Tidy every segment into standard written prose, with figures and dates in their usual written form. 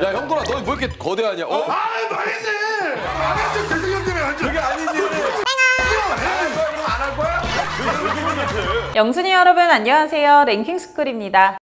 야 형들아 너 왜 이렇게 거대하냐? 망했네. 망했어. 재승형 때문에 완전. 그게 아니지. 안할 거야? 영순이 여러분 안녕하세요. 랭킹스쿨입니다.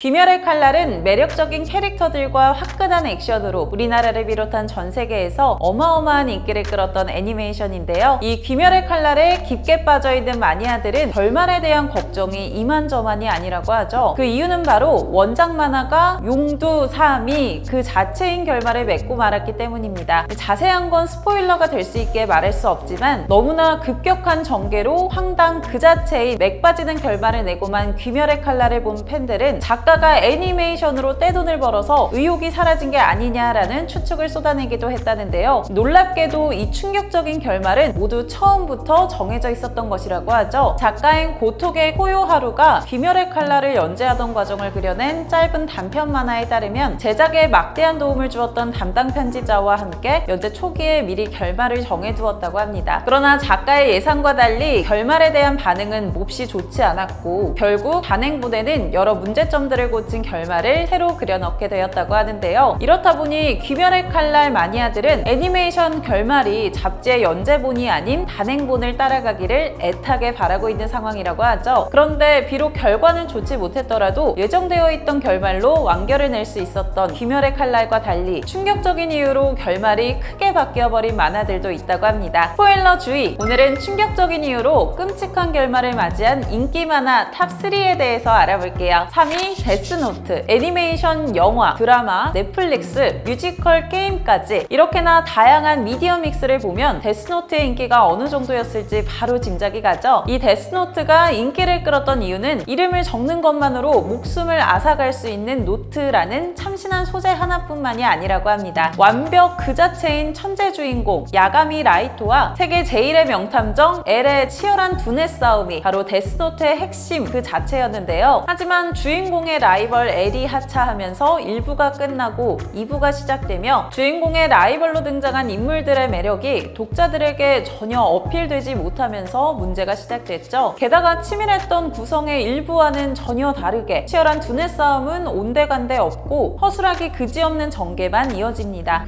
귀멸의 칼날은 매력적인 캐릭터들과 화끈한 액션으로 우리나라를 비롯한 전 세계에서 어마어마한 인기를 끌었던 애니메이션인데요. 이 귀멸의 칼날에 깊게 빠져있는 마니아들은 결말에 대한 걱정이 이만저만이 아니라고 하죠. 그 이유는 바로 원작 만화가 용두사미 그 자체인 결말을 맺고 말았기 때문입니다. 자세한 건 스포일러가 될 수 있게 말할 수 없지만 너무나 급격한 전개로 황당 그 자체인 맥 빠지는 결말을 내고만 귀멸의 칼날을 본 팬들은 작가가 애니메이션으로 떼돈을 벌어서 의욕이 사라진 게 아니냐라는 추측을 쏟아내기도 했다는데요. 놀랍게도 이 충격적인 결말은 모두 처음부터 정해져 있었던 것이라고 하죠. 작가인 고토게 호요하루가 귀멸의 칼날을 연재하던 과정을 그려낸 짧은 단편 만화에 따르면 제작에 막대한 도움을 주었던 담당 편집자와 함께 연재 초기에 미리 결말을 정해두었다고 합니다. 그러나 작가의 예상과 달리 결말에 대한 반응은 몹시 좋지 않았고 결국 단행본에는 여러 문제점들을 고친 결말을 새로 그려넣게 되었다고 하는데요. 이렇다 보니 귀멸의 칼날 마니아들은 애니메이션 결말이 잡지의 연재본이 아닌 단행본을 따라가기를 애타게 바라고 있는 상황이라고 하죠. 그런데 비록 결과는 좋지 못했더라도 예정되어 있던 결말로 완결을 낼 수 있었던 귀멸의 칼날과 달리 충격적인 이유로 결말이 크게 바뀌어버린 만화들도 있다고 합니다. 스포일러 주의! 오늘은 충격적인 이유로 끔찍한 결말을 맞이한 인기 만화 탑3에 대해서 알아볼게요. 3위 데스노트, 애니메이션, 영화, 드라마, 넷플릭스, 뮤지컬, 게임까지 이렇게나 다양한 미디어 믹스를 보면 데스노트의 인기가 어느 정도였을지 바로 짐작이 가죠. 이 데스노트가 인기를 끌었던 이유는 이름을 적는 것만으로 목숨을 앗아갈 수 있는 노트라는 참신한 소재 하나뿐만이 아니라고 합니다. 완벽 그 자체인 천재 주인공 야가미 라이토와 세계 제1의 명탐정 엘의 치열한 두뇌 싸움이 바로 데스노트의 핵심 그 자체였는데요. 하지만 주인공의 라이벌 엘이 하차하면서 1부가 끝나고 2부가 시작되며 주인공의 라이벌로 등장한 인물들의 매력이 독자들에게 전혀 어필되지 못하면서 문제가 시작됐죠. 게다가 치밀했던 구성의 1부와는 전혀 다르게 치열한 두뇌 싸움은 온데간데 없고 허술하기 그지없는 전개만 이어집니다.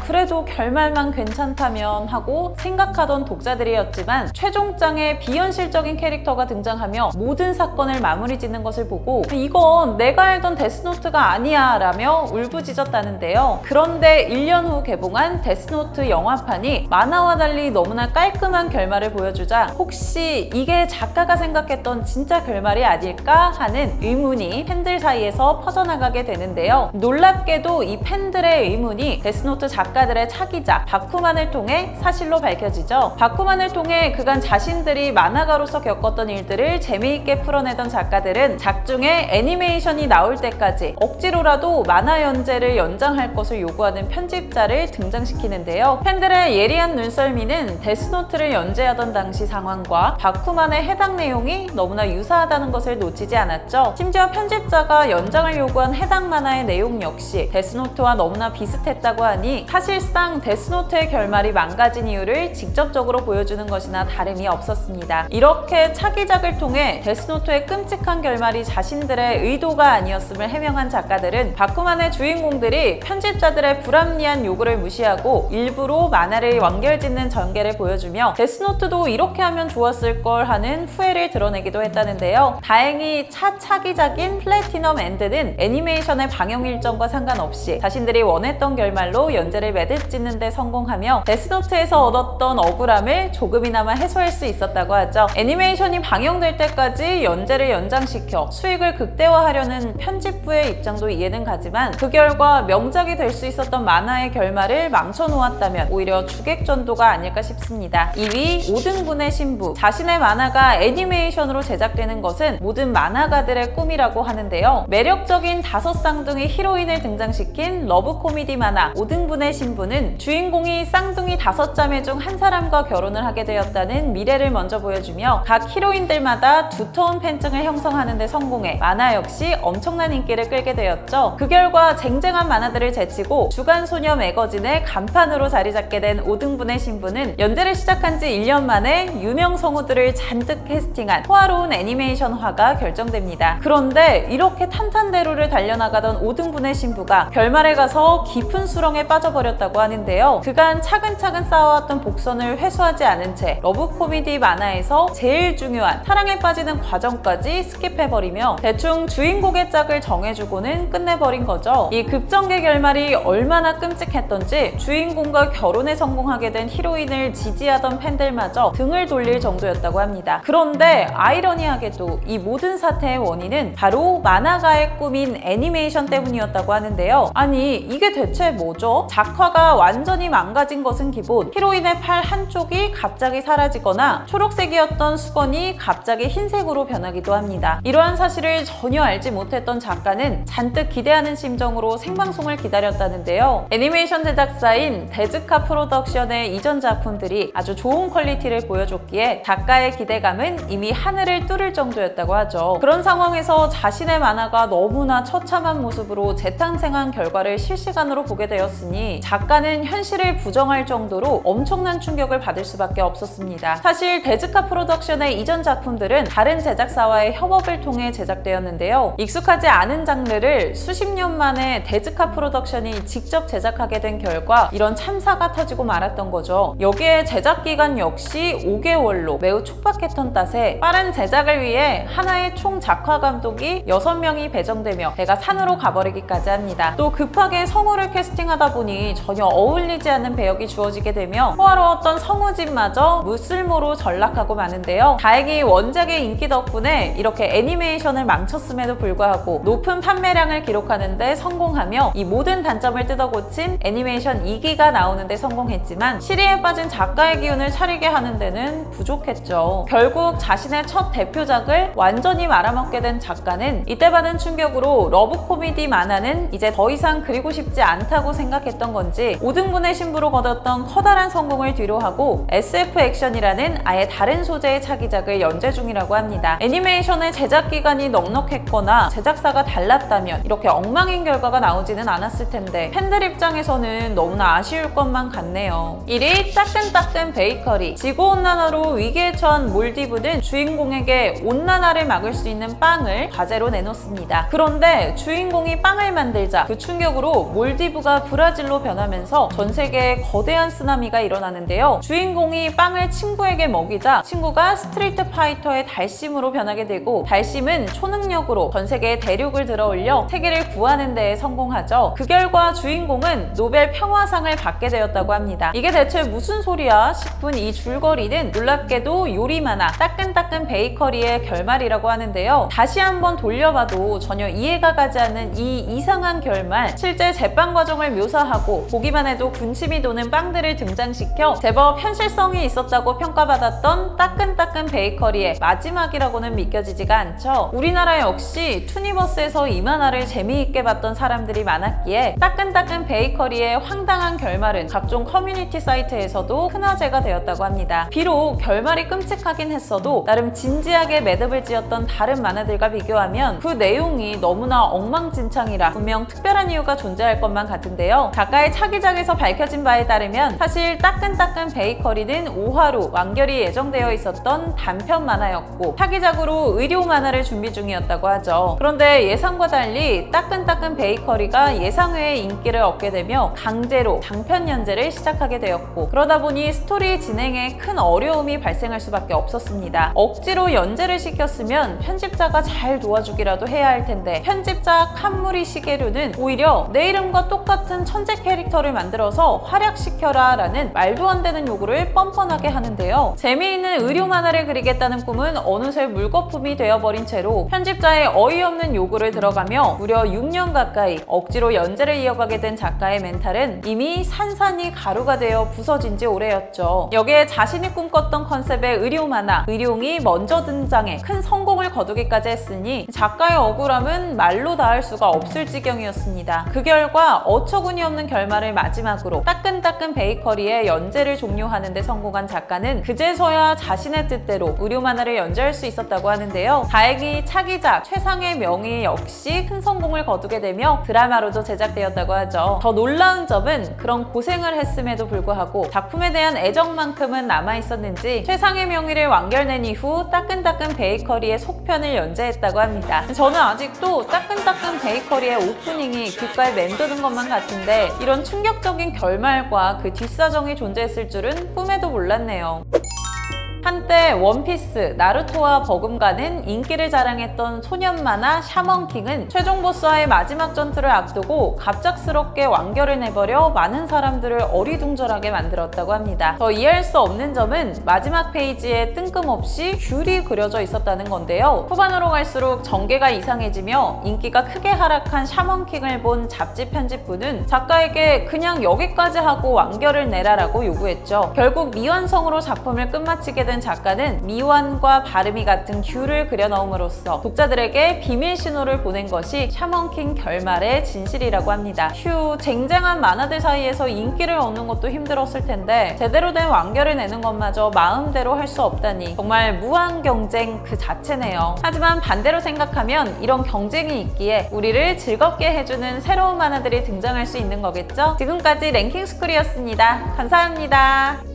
그래도 결말만 괜찮다면 하고 생각하던 독자들이었지만 최종장에 비현실적인 캐릭터가 등장하며 모든 사건을 마무리 짓는 것을 보고 이건 내가 알던 데스노트가 아니야 라며 울부짖었다는데요. 그런데 1년 후 개봉한 데스노트 영화판이 만화와 달리 너무나 깔끔한 결말을 보여주자 혹시 이게 작가가 생각했던 진짜 결말이 아닐까 하는 의문이 팬들 사이에서 퍼져나가게 되는데요. 놀랍게도 이 팬들의 의문이 데스노트 작가들의 차기작 바쿠만을 통해 사실로 밝혀지죠. 바쿠만을 통해 그간 자신들이 만화가로서 겪었던 일들을 재미있게 풀어내던 작가들은 작중에 애니메이션이 나올 때까지 억지로라도 만화 연재를 연장할 것을 요구하는 편집자를 등장시키는데요. 팬들의 예리한 눈썰미는 데스노트를 연재하던 당시 상황과 바쿠만의 해당 내용이 너무나 유사하다는 것을 놓치지 않았죠. 심지어 편집자가 연장을 요구한 해당 만화의 내용 역시 데스노트와 너무나 비슷했다고 하니 사실상 데스노트의 결말이 망가진 이유를 직접적으로 보여주는 것이나 다름이 없었습니다. 이렇게 차기작을 통해 데스노트의 끔찍한 결말이 자신들의 의도가 아니었음을 해명한 작가들은 바쿠만의 주인공들이 편집자들의 불합리한 요구를 무시하고 일부러 만화를 완결짓는 전개를 보여주며 데스노트도 이렇게 하면 좋았을 걸 하는 후회를 드러내기도 했다는데요. 다행히 차기작인 플래티넘 엔드는 애니메이션의 방영 일정과 상관없이 자신들이 원했던 결말로 연재를 매듭짓는 데 성공하며 데스노트에서 얻었던 억울함을 조금이나마 해소할 수 있었다고 하죠. 애니메이션이 방영될 때까지 연재를 연장시켜 수익을 극대화하려는 편집부의 입장도 이해는 가지만 그 결과 명작이 될 수 있었던 만화의 결말을 망쳐놓았다면 오히려 주객전도가 아닐까 싶습니다. 2위 5등분의 신부. 자신의 만화가 애니메이션으로 제작되는 것은 모든 만화가들의 꿈이라고 하는데요. 매력적인 5쌍둥이 히로인을 등장시킨 러브 코미디 만화 5등분의 신부는 주인공이 쌍둥이 5자매 중 한 사람과 결혼을 하게 되었다는 미래를 먼저 보여주며 각 히로인들마다 두터운 팬층을 형성하는 데 성공해 만화 역시 역시 엄청난 인기를 끌게 되었죠. 그 결과 쟁쟁한 만화들을 제치고 주간소녀 매거진의 간판으로 자리 잡게 된 5등분의 신부는 연재를 시작한 지 1년 만에 유명 성우들을 잔뜩 캐스팅한 호화로운 애니메이션화가 결정됩니다. 그런데 이렇게 탄탄대로를 달려나가던 5등분의 신부가 결말에 가서 깊은 수렁에 빠져버렸다고 하는데요. 그간 차근차근 쌓아왔던 복선을 회수하지 않은 채 러브 코미디 만화에서 제일 중요한 사랑에 빠지는 과정까지 스킵해버리며 대충 주인공의 짝을 정해주고는 끝내버린 거죠. 이 급전개 결말이 얼마나 끔찍했던지 주인공과 결혼에 성공하게 된 히로인을 지지하던 팬들마저 등을 돌릴 정도였다고 합니다. 그런데 아이러니하게도 이 모든 사태의 원인은 바로 만화가의 꿈인 애니메이션 때문이었다고 하는데요. 아니 이게 대체 뭐죠? 작화가 완전히 망가진 것은 기본, 히로인의 팔 한쪽이 갑자기 사라지거나 초록색이었던 수건이 갑자기 흰색으로 변하기도 합니다. 이러한 사실을 전혀 알지 못했던 작가는 잔뜩 기대하는 심정으로 생방송을 기다렸다는데요. 애니메이션 제작사인 데즈카 프로덕션의 이전 작품들이 아주 좋은 퀄리티를 보여줬기에 작가의 기대감은 이미 하늘을 뚫을 정도였다고 하죠. 그런 상황에서 자신의 만화가 너무나 처참한 모습으로 재탄생한 결과를 실시간으로 보게 되었으니 작가는 현실을 부정할 정도로 엄청난 충격을 받을 수밖에 없었습니다. 사실 데즈카 프로덕션의 이전 작품들은 다른 제작사와의 협업을 통해 제작되었는데요. 익숙하지 않은 장르를 수십 년 만에 데즈카 프로덕션이 직접 제작하게 된 결과 이런 참사가 터지고 말았던 거죠. 여기에 제작 기간 역시 5개월로 매우 촉박했던 탓에 빠른 제작을 위해 하나의 총 작화 감독이 6명이 배정되며 배가 산으로 가버리기까지 합니다. 또 급하게 성우를 캐스팅하다 보니 전혀 어울리지 않는 배역이 주어지게 되며 호화로웠던 성우진마저 무쓸모로 전락하고 마는데요. 다행히 원작의 인기 덕분에 이렇게 애니메이션을 망쳤음에도 불구하고 높은 판매량을 기록하는 데 성공하며 이 모든 단점을 뜯어고친 애니메이션 2기가 나오는 데 성공했지만 시리에 빠진 작가의 기운을 차리게 하는 데는 부족했죠. 결국 자신의 첫 대표작을 완전히 말아먹게 된 작가는 이때 받은 충격으로 러브 코미디 만화는 이제 더 이상 그리고 싶지 않다고 생각했던 건지 5등분의 신부로 거뒀던 커다란 성공을 뒤로하고 SF 액션이라는 아예 다른 소재의 차기작을 연재 중이라고 합니다. 애니메이션의 제작 기간이 넉넉했거나 제작사가 달랐다면 이렇게 엉망인 결과가 나오지는 않았을 텐데 팬들 입장에서는 너무나 아쉬울 것만 같네요. 1위 따끈따끈 베이커리. 지구온난화로 위기에 처한 몰디브는 주인공에게 온난화를 막을 수 있는 빵을 과제로 내놓습니다. 그런데 주인공이 빵을 만들자 그 충격으로 몰디브가 브라질로 변하면서 전 세계에 거대한 쓰나미가 일어나는데요. 주인공이 빵을 친구에게 먹이자 친구가 스트리트 파이터의 달심으로 변하게 되고 달심은 초능력으로 전 세계의 대륙을 들어올려 세계를 구하는 데에 성공하죠. 그 결과 주인공은 노벨 평화상을 받게 되었다고 합니다. 이게 대체 무슨 소리야 싶은 이 줄거리는 놀랍게도 요리 만화 따끈따끈 베이커리의 결말이라고 하는데요. 다시 한번 돌려봐도 전혀 이해가 가지 않는 이 이상한 결말, 실제 제빵 과정을 묘사하고 보기만 해도 군침이 도는 빵들을 등장시켜 제법 현실성이 있었다고 평가받았던 따끈따끈 베이커리의 마지막이라고는 믿겨지지가 않죠. 우리나라 역시 투니버스에서 이 만화를 재미있게 봤던 사람들이 많았기에 따끈따끈 베이커리의 황당한 결말은 각종 커뮤니티 사이트에서도 큰 화제가 되었다고 합니다. 비록 결말이 끔찍하긴 했어도 나름 진지하게 매듭을 지었던 다른 만화들과 비교하면 그 내용이 너무나 엉망진창이라 분명 특별한 이유가 존재할 것만 같은데요. 작가의 차기작에서 밝혀진 바에 따르면 사실 따끈따끈 베이커리는 5화로 완결이 예정되어 있었던 단편 만화였고 차기작으로 의료 만화를 준비 중이었다고 하죠. 그런데 예상과 달리 따끈따끈 베이커리가 예상외의 인기를 얻게 되며 강제로 장편 연재를 시작하게 되었고 그러다 보니 스토리 진행에 큰 어려움이 발생할 수밖에 없었습니다. 억지로 연재를 시켰으면 편집자가 잘 도와주기라도 해야 할 텐데 편집자 칸무리 시게루는 오히려 내 이름과 똑같은 천재 캐릭터를 만들어서 활약시켜라 라는 말도 안 되는 요구를 뻔뻔하게 하는데요. 재미있는 의료 만화를 그리겠다는 꿈은 어느새 물거품이 되어버린 채로 편집자의 어이없는 요구를 들어가며 무려 6년 가까이 억지로 연재를 이어가게 된 작가의 멘탈은 이미 산산이 가루가 되어 부서진 지 오래였죠. 여기에 자신이 꿈꿨던 컨셉의 의료 만화, 의룡이 먼저 등장해 큰 성공을 거두기까지 했으니 작가의 억울함은 말로 닿을 수가 없을 지경이었습니다. 그 결과 어처구니 없는 결말을 마지막으로 따끈따끈 베이커리의 연재를 종료하는 데 성공한 작가는 그제서야 자신의 뜻대로 의료 만화를 연재할 수 있었다고 하는데요. 다행히 차기작 최상의 명의 역시 큰 성공을 거두게 되며 드라마로도 제작되었다고 하죠. 더 놀라운 점은 그런 고생을 했음에도 불구하고 작품에 대한 애정만큼은 남아있었는지 최상의 명의를 완결낸 이후 따끈따끈 베이커리의 속편을 연재했다고 합니다. 저는 아직도 따끈따끈 베이커리의 오프닝이 귓가에 맴도는 것만 같은데 이런 충격적인 결말과 그 뒷사정이 존재했을 줄은 꿈에도 몰랐네요. 한때 원피스, 나루토와 버금가는 인기를 자랑했던 소년 만화 샤먼킹은 최종 보스와의 마지막 전투를 앞두고 갑작스럽게 완결을 내버려 많은 사람들을 어리둥절하게 만들었다고 합니다. 더 이해할 수 없는 점은 마지막 페이지에 뜬금없이 귤이 그려져 있었다는 건데요. 후반으로 갈수록 전개가 이상해지며 인기가 크게 하락한 샤먼킹을 본 잡지 편집부는 작가에게 그냥 여기까지 하고 완결을 내라라고 요구했죠. 결국 미완성으로 작품을 끝마치게 된 작가는 미완과 발음이 같은 귤을 그려넣음으로써 독자들에게 비밀 신호를 보낸 것이 샤먼킹 결말의 진실이라고 합니다. 휴, 쟁쟁한 만화들 사이에서 인기를 얻는 것도 힘들었을 텐데 제대로 된 완결을 내는 것마저 마음대로 할 수 없다니 정말 무한 경쟁 그 자체네요. 하지만 반대로 생각하면 이런 경쟁이 있기에 우리를 즐겁게 해주는 새로운 만화들이 등장할 수 있는 거겠죠? 지금까지 랭킹스쿨이었습니다. 감사합니다.